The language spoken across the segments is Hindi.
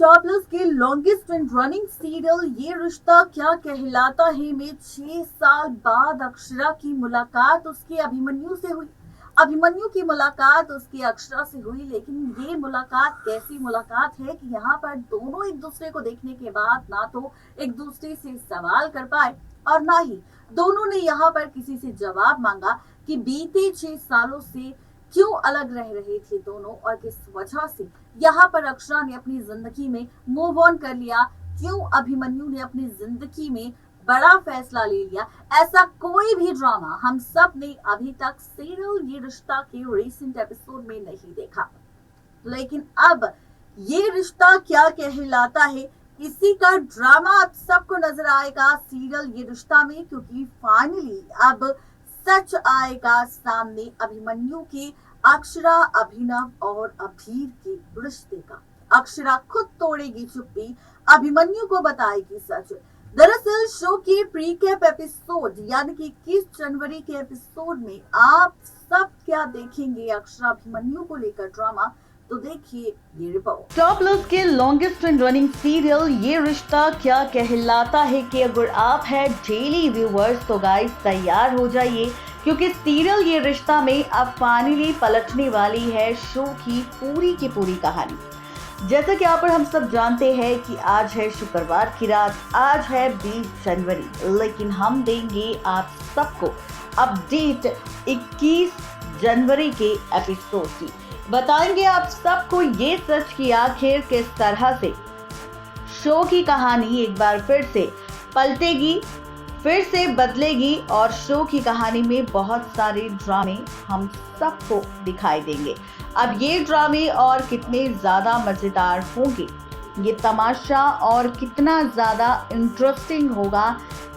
स्टार प्लस के लॉन्गेस्ट एंड रनिंग सीरियल ये रिश्ता क्या कहलाता है में 6 साल बाद अक्षरा की मुलाकात उसके अभिमन्यु से हुई। अभिमन्यु की मुलाकात उसकी अक्षरा से हुई, लेकिन ये मुलाकात कैसी मुलाकात है कि यहाँ पर दोनों एक दूसरे को देखने के बाद ना तो एक दूसरे से सवाल कर पाए और ना ही दोनों ने यहाँ पर किसी से जवाब मांगा कि बीते 6 सालों से क्यों अलग रह रहे थे दोनों और किस वजह से यहाँ पर अक्षरा ने अपनी जिंदगी में मूव ऑन कर लिया, क्यों अभिमन्यु ने अपनी जिंदगी में बड़ा फैसला ले लिया। ऐसा कोई भी ड्रामा हम सब ने अभी तक सीरियल ये रिश्ता के रिसेंट एपिसोड में नहीं देखा, लेकिन अब ये रिश्ता क्या कहलाता है इसी का ड्रामा अब सबको नजर आएगा सीरियल ये रिश्ता में, क्योंकि फाइनली अब सच आएगा सामने अभिमन्यु के, अक्षरा, अभिनव और अभीर के रिश्ते का। अक्षरा खुद तोड़ेगी चुप्पी, अभिमन्यु को बताएगी सच। दरअसल शो के प्रीकैप एपिसोड यानी कि 21 जनवरी के एपिसोड में आप सब क्या देखेंगे अक्षरा अभिमन्यु को लेकर ड्रामा, तो देखिए ये रिपोर्ट। स्टार प्लस के लॉन्गेस्ट एंड रनिंग सीरियल ये रिश्ता क्या कहलाता है कि अगर आप हैं डेली व्यूवर्स तो गाइस तैयार हो जाइए, क्योंकि सीरियल ये रिश्ता में अब फाइनली पलटने वाली है शो की पूरी कहानी। जैसा कि यहाँ पर हम सब जानते हैं कि आज है शुक्रवार की रात, आज है 20 जनवरी, लेकिन हम देंगे आप सबको अपडेट 21 जनवरी के एपिसोड की। बताएंगे आप सबको ये सच कि आखिर किस तरह से शो की कहानी एक बार फिर से पलटेगी, फिर से बदलेगी और शो की कहानी में बहुत सारे ड्रामे हम सबको दिखाई देंगे। अब ये ड्रामे और कितने ज़्यादा मज़ेदार होंगे, ये तमाशा और कितना ज़्यादा इंटरेस्टिंग होगा,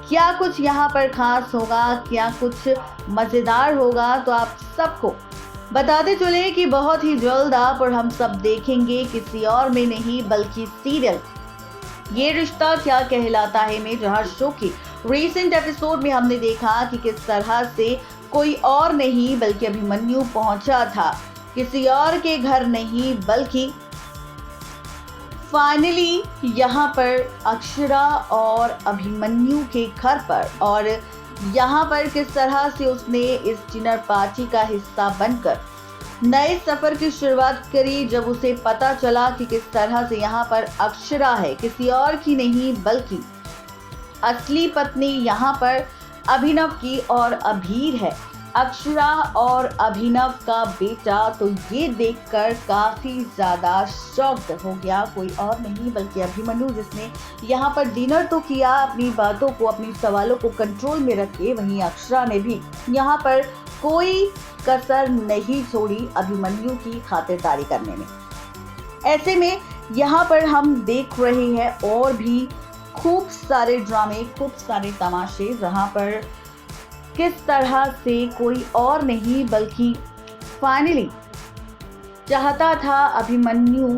क्या कुछ यहाँ पर खास होगा, क्या कुछ मज़ेदार होगा, तो आप सबको बताते चले कि बहुत ही जल्द आप और हम सब देखेंगे किसी और में नहीं बल्कि सीरियल ये रिश्ता क्या कहलाता है में, जहां शो की रीसेंट एपिसोड में हमने देखा कि किस तरह से कोई और नहीं बल्कि अभिमन्यु पहुंचा था, किसी और के घर नहीं बल्कि फाइनली यहाँ पर अक्षरा और अभिमन्यु के घर पर, और यहाँ पर किस तरह से उसने इस डिनर पार्टी का हिस्सा बनकर नए सफर की शुरुआत करी, जब उसे पता चला कि किस तरह से यहाँ पर अक्षरा है, किसी और की नहीं बल्कि असली पत्नी यहाँ पर अभिनव की और अभीर है, अक्षरा और अभिनव का बेटा। तो ये देखकर काफी ज्यादा शॉक्ड हो गया कोई और नहीं बल्कि अभिमन्यु, जिसने यहाँ पर डिनर तो किया अपनी बातों को, अपनी सवालों को कंट्रोल में रखे, वहीं अक्षरा ने भी यहाँ पर कोई कसर नहीं छोड़ी अभिमन्यु की खातिरदारी करने में। ऐसे में यहाँ पर हम देख रहे हैं और भी खूब सारे ड्रामे, खूब सारे तमाशे, जहाँ पर किस तरह से कोई और नहीं बल्कि फाइनली चाहता था अभिमन्यु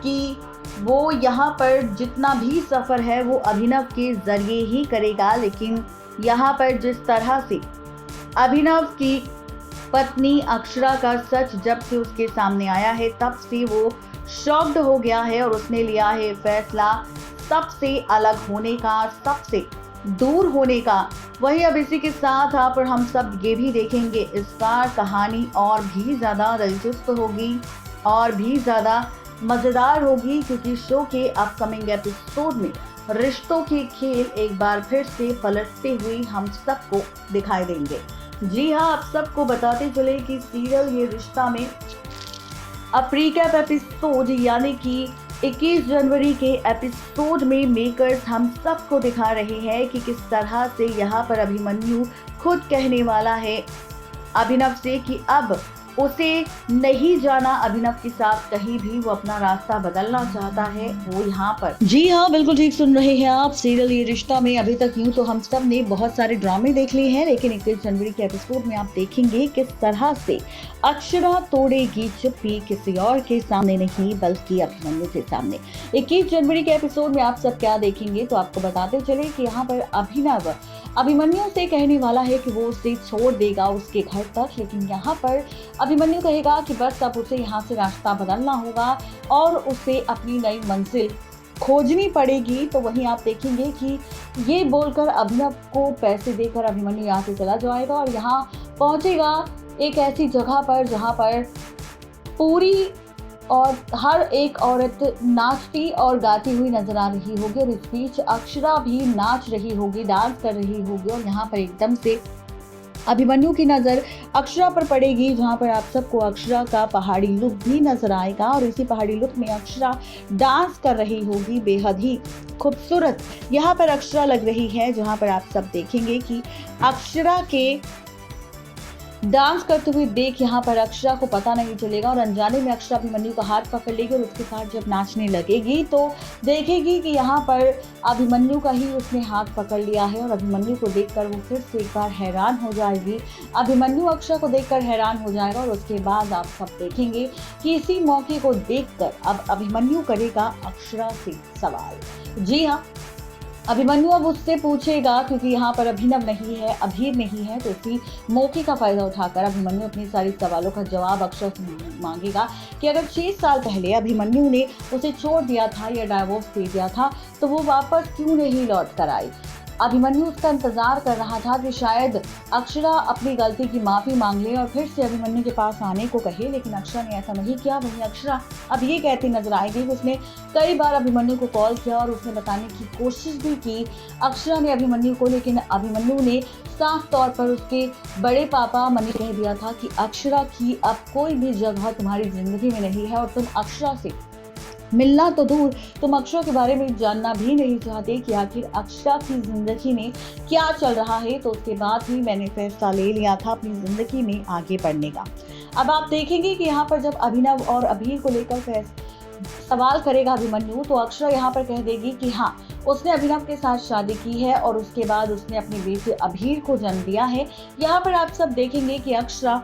कि वो यहाँ पर जितना भी सफ़र है वो अभिनव के ज़रिए ही करेगा, लेकिन यहाँ पर जिस तरह से अभिनव की पत्नी अक्षरा का सच जब से उसके सामने आया है तब से वो शॉक्ड हो गया है और उसने लिया है फैसला सबसे अलग होने का, सबसे दूर होने का। वही अब इसी के साथ आप और हम सब ये भी देखेंगे इस बार कहानी और भी ज़्यादा दिलचस्प होगी और भी ज़्यादा मज़ेदार होगी, क्योंकि शो के अपकमिंग एपिसोड में रिश्तों के खेल एक बार फिर से पलटते हुए हम सबको दिखाई देंगे। जी हाँ, आप सबको बताते चले कि सीरियल ये रिश्ता में अब प्रीकैप एपिसोड यानी कि 21 जनवरी के एपिसोड में मेकर्स हम सबको दिखा रहे हैं कि किस तरह से यहाँ पर अभिमन्यु खुद कहने वाला है अभिनव से कि अब उसे नहीं जाना अभिनव के साथ कहीं भी, वो अपना रास्ता बदलना चाहता है वो यहाँ पर। जी हाँ, बिल्कुल ठीक सुन रहे हैं आप। सीरियल ये रिश्ता में अभी तक यूं तो हम सब ने बहुत सारे ड्रामे देख लिए हैं, लेकिन 21 जनवरी के एपिसोड में आप देखेंगे किस तरह से अक्षरा तोड़ेगी चुप्पी, किसी और के सामने नहीं बल्कि अभिमन्यु के सामने। 21 जनवरी के एपिसोड में आप सब क्या देखेंगे, तो आपको बताते चले कि यहाँ पर अभिनव अभिमन्यु से कहने वाला है कि वो उसे छोड़ देगा उसके घर तक, लेकिन यहाँ पर अभिमन्यु कहेगा कि बस अब उसे यहाँ से रास्ता बदलना होगा और उसे अपनी नई मंजिल खोजनी पड़ेगी। तो वहीं आप देखेंगे कि ये बोलकर अभिनव को पैसे देकर अभिमन्यु यहाँ से चला जाएगा और यहाँ पहुंचेगा एक ऐसी जगह पर जहां पर पूरी और हर एक औरत नाचती और गाती हुई नजर आ रही होगी और इस बीच अक्षरा भी नाच रही होगी, डांस कर रही होगी और यहाँ पर एकदम से अभिमन्यु की नजर अक्षरा पर पड़ेगी, जहां पर आप सबको अक्षरा का पहाड़ी लुक भी नजर आएगा और इसी पहाड़ी लुक में अक्षरा डांस कर रही होगी, बेहद ही खूबसूरत यहाँ पर अक्षरा लग रही है। जहां पर आप सब देखेंगे कि अक्षरा के डांस करते हुए देख यहाँ पर अक्षरा को पता नहीं चलेगा और अनजाने में अक्षरा अभिमन्यु का हाथ पकड़ लेगी और उसके साथ जब नाचने लगेगी तो देखेगी कि यहाँ पर अभिमन्यु का ही उसने हाथ पकड़ लिया है और अभिमन्यु को देखकर वो फिर से एक बार हैरान हो जाएगी। अभिमन्यु अक्षरा को देखकर हैरान हो जाएगा और उसके बाद आप सब देखेंगे कि इसी मौके को देखकर अब अभिमन्यु करेगा अक्षरा से सवाल। जी हाँ, अभिमन्यु अब उससे पूछेगा, क्योंकि यहाँ पर अभिनव नहीं है, अभीर नहीं है, तो इसी मौके का फायदा उठाकर अभिमन्यु अपने सारे सवालों का जवाब अक्षरा से मांगेगा कि अगर 6 साल पहले अभिमन्यु ने उसे छोड़ दिया था या डाइवोर्स दे दिया था तो वो वापस क्यों नहीं लौट कर आई। अभिमन्यु उसका इंतजार कर रहा था कि शायद अक्षरा अपनी गलती की माफी मांग ले और फिर से अभिमन्यु के पास आने को कहे, लेकिन अक्षरा ने ऐसा नहीं किया। वहीं अक्षरा अब ये कहती नजर आएगी कि उसने कई बार अभिमन्यु को कॉल किया और उसने बताने की कोशिश भी की अक्षरा ने अभिमन्यु को, लेकिन अभिमन्यु ने साफ तौर पर उसके बड़े पापा मनी कह दिया था कि अक्षरा की अब कोई भी जगह तुम्हारी जिंदगी में नहीं है और तुम अक्षरा से मिलना तो दूर, तुम अक्षरा के बारे में जानना भी नहीं चाहते कि आखिर अक्षरा की जिंदगी में क्या चल रहा है। तो उसके बाद ही मैंने फैसला ले लिया था अपनी जिंदगी में आगे बढ़ने का। अब आप देखेंगे कि यहाँ पर जब अभिनव और अभीर को लेकर सवाल करेगा अभिमन्यु तो अक्षरा यहाँ पर कह देगी कि हाँ, उसने अभिनव के साथ शादी की है और उसके बाद उसने अपने बेटे अभीर को जन्म दिया है। यहाँ पर आप सब देखेंगे कि अक्षरा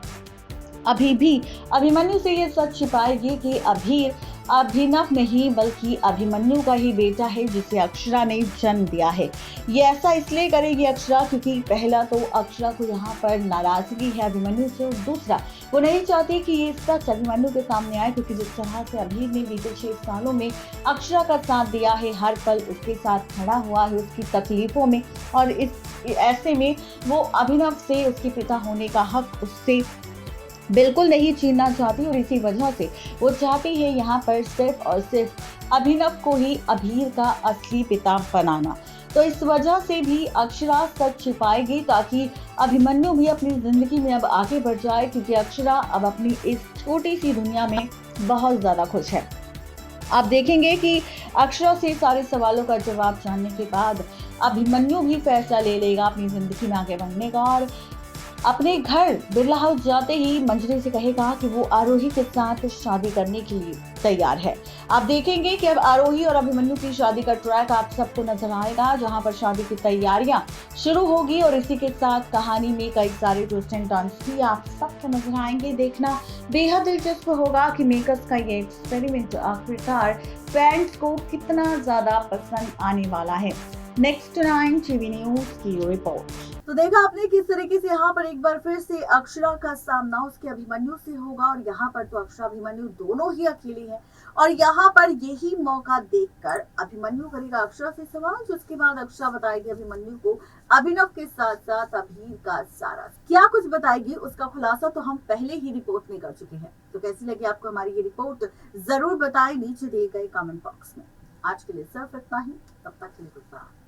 अभी भी अभिमन्यु से ये सच छिपाएगी कि अभीर अभिनव नहीं बल्कि अभिमन्यु का ही बेटा है जिसे अक्षरा ने जन्म दिया है। ये ऐसा इसलिए करेगी अक्षरा क्योंकि पहला तो अक्षरा को यहाँ पर नाराजगी है अभिमन्यु से और दूसरा वो नहीं चाहती कि ये सच अभिमन्यु के सामने आए, क्योंकि जिस तरह से अभीर ने बीते 6 सालों में अक्षरा का साथ दिया है, हर पल उसके साथ खड़ा हुआ है उसकी तकलीफों में, और इस ऐसे में वो अभिनव से उसके पिता होने का हक उससे बिल्कुल नहीं छीनना चाहती और इसी वजह से वो चाहती है यहाँ पर सिर्फ और सिर्फ अभिनव को ही अभीर का असली पिता बनाना। तो इस वजह से भी अक्षरा सच छिपाएगी ताकि अभिमन्यु भी अपनी जिंदगी में अब आगे बढ़ जाए, क्योंकि अक्षरा अब अपनी इस छोटी सी दुनिया में बहुत ज्यादा खुश है। आप देखेंगे कि अक्षरा से सारे सवालों का जवाब जानने के बाद अभिमन्यु भी फैसला ले लेगा अपनी जिंदगी में आगे बढ़ने का और अपने घर बिरला हाउस जाते ही मंजरी से कहेगा कि वो आरोही के साथ शादी करने के लिए तैयार है। आप देखेंगे कि अब आरोही और अभिमन्यु की शादी का ट्रैक आप सबको नजर आएगा, जहां पर शादी की तैयारियां शुरू होगी और इसी के साथ कहानी में कई सारे ट्विस्ट एंड टर्न्स भी आप सबको नजर आएंगे। देखना बेहद दिलचस्प होगा कि मेकर्स का ये एक्सपेरिमेंट आखिरकार फैंस को कितना ज्यादा पसंद आने वाला है। नेक्स्ट 9 टीवी न्यूज की रिपोर्ट। तो देखा आपने किस तरीके से यहाँ पर एक बार फिर से अक्षरा का सामना उसके अभिमन्यु से होगा और यहाँ पर तो अक्षरा अभिमन्यु दोनों ही अकेले हैं और यहाँ पर यही मौका देखकर अभिमन्यु करेगा अक्षरा से सवाल, जिसके बाद अक्षरा बताएगी अभिमन्यु को अभिनव के साथ साथ अभीर का सारा क्या कुछ बताएगी उसका खुलासा तो हम पहले ही रिपोर्ट में कर चुके हैं। तो कैसी लगी आपको हमारी ये रिपोर्ट जरूर बताएं नीचे दिए गए कमेंट बॉक्स में। आज के लिए सिर्फ इतना ही, तब तक के लिए गुड बाय।